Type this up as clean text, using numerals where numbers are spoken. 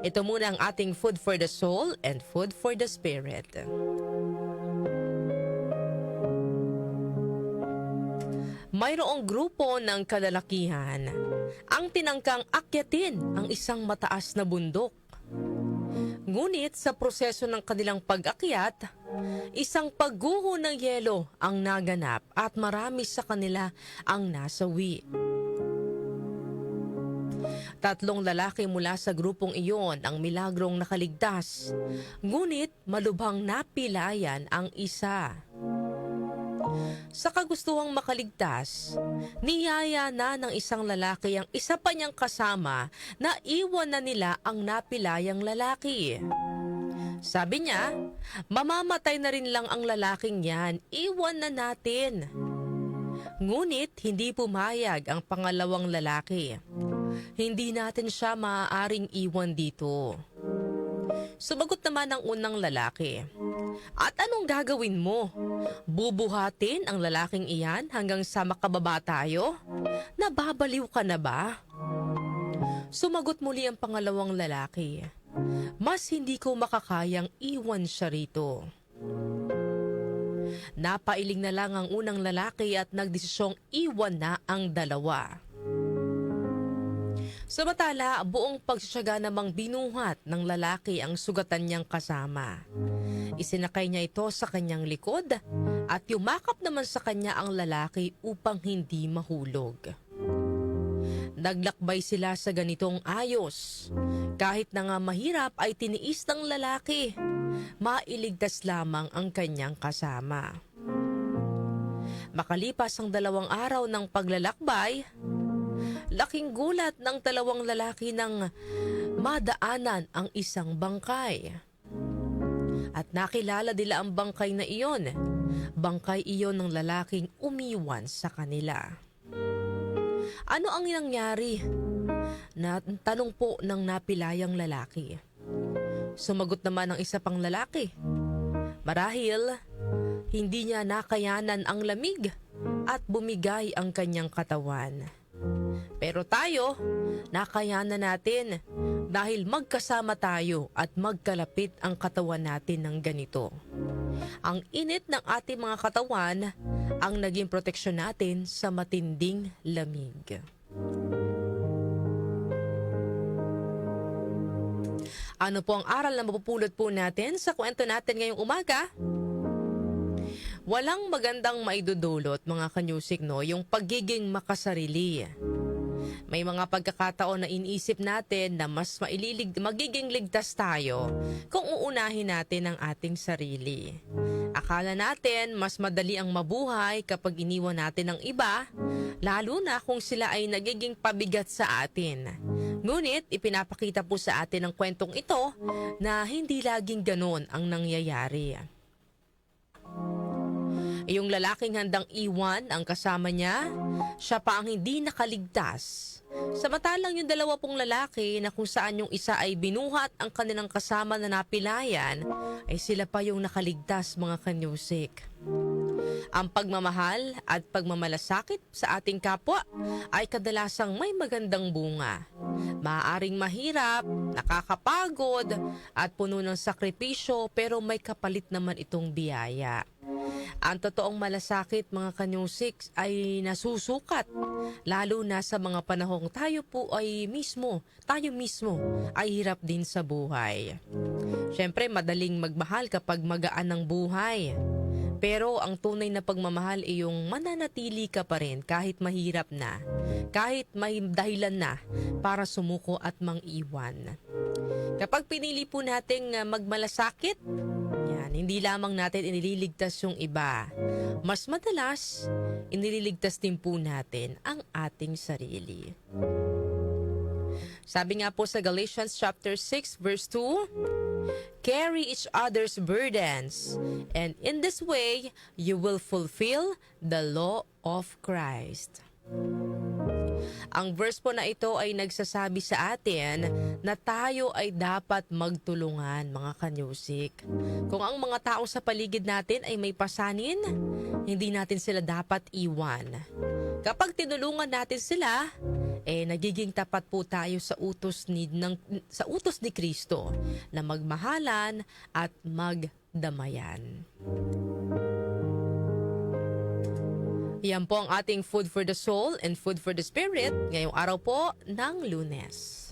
Ito muna ang ating food for the soul and food for the spirit. Mayroong grupo ng kalalakihan ang tinangkang akyatin ang isang mataas na bundok. Ngunit sa proseso ng kanilang pag-akyat, isang pagguho ng yelo ang naganap at marami sa kanila ang nasawi. 3 lalaki mula sa grupong iyon ang milagrong nakaligtas, ngunit malubhang napilayan ang isa. Sa kagustuhang makaligtas, niyaya na ng isang lalaki ang isa pa niyang kasama na iwan na nila ang napilayang lalaki. Sabi niya, mamamatay na rin lang ang lalaking yan, iwan na natin. Ngunit hindi pumayag ang pangalawang lalaki. Hindi natin siya maaaring iwan dito. Sumagot naman ang unang lalaki. At anong gagawin mo? Bubuhatin ang lalaking iyan hanggang sa makababa tayo? Nababaliw ka na ba? Sumagot muli ang pangalawang lalaki. Mas hindi ko makakayang iwan siya rito. Napailing na lang ang unang lalaki at nagdesisyong iwan na ang dalawa. Samantala, buong pagsasyaga namang binuhat ng lalaki ang sugatan niyang kasama. Isinakay niya ito sa kanyang likod at yumakap naman sa kanya ang lalaki upang hindi mahulog. Naglakbay sila sa ganitong ayos. Kahit na nga mahirap ay tiniis ng lalaki. Mailigtas lamang ang kanyang kasama. Makalipas ang 2 araw ng paglalakbay, laking gulat ng 2 lalaki nang madaanan ang isang bangkay. At nakilala nila ang bangkay na iyon. Bangkay iyon ng lalaking umiwan sa kanila. Ano ang nangyari? Tanong po ng napilayang lalaki. Sumagot naman ang isa pang lalaki. Marahil, hindi niya nakayanan ang lamig at bumigay ang kanyang katawan. Pero tayo, nakayanan natin dahil magkasama tayo at magkalapit ang katawan natin ng ganito. Ang init ng ating mga katawan ang naging proteksyon natin sa matinding lamig. Ano po ang aral na mapupulot po natin sa kwento natin ngayong umaga? Walang magandang maidudulot mga kanyusik, no, yung pagiging makasarili. May mga pagkakataon na iniisip natin na mas magiging ligtas tayo kung uunahin natin ang ating sarili. Akala natin mas madali ang mabuhay kapag iniwan natin ang iba, lalo na kung sila ay nagiging pabigat sa atin. Ngunit ipinapakita po sa atin ng kwentong ito na hindi laging ganon ang nangyayari. Yung lalaking handang iwan ang kasama niya, siya pa ang hindi nakaligtas. Samantalang yung 2 lalaki na kung saan yung isa ay binuhat ang kanilang kasama na napilayan, ay sila pa yung nakaligtas mga kanyusik. Ang pagmamahal at pagmamalasakit sa ating kapwa ay kadalasang may magandang bunga. Maaaring mahirap, nakakapagod at puno ng sakripisyo pero may kapalit naman itong biyaya. Ang totoong malasakit mga kanyusik ay nasusukat, lalo na sa mga panahong tayo mismo ay hirap din sa buhay. Siyempre madaling magmahal kapag magaan ang buhay. Pero ang tunay na pagmamahal ay yung mananatili ka pa rin kahit mahirap na, kahit may dahilan na para sumuko at mang-iwan. Kapag pinili po nating magmalasakit, hindi lamang natin inililigtas yung iba. Mas madalas, inililigtas din po natin ang ating sarili. Sabi nga po sa Galatians chapter 6 verse 2, carry each other's burdens, and in this way, you will fulfill the law of Christ. Ang verse po na ito ay nagsasabi sa atin na tayo ay dapat magtulungan mga kanyusik. Kung ang mga tao sa paligid natin ay may pasanin, hindi natin sila dapat iwan. Kapag tinulungan natin sila, nagiging tapat po tayo sa utos ni Kristo na magmahalan at magdamayan. Yan po ang ating Food for the Soul and Food for the Spirit ngayong araw po ng Lunes.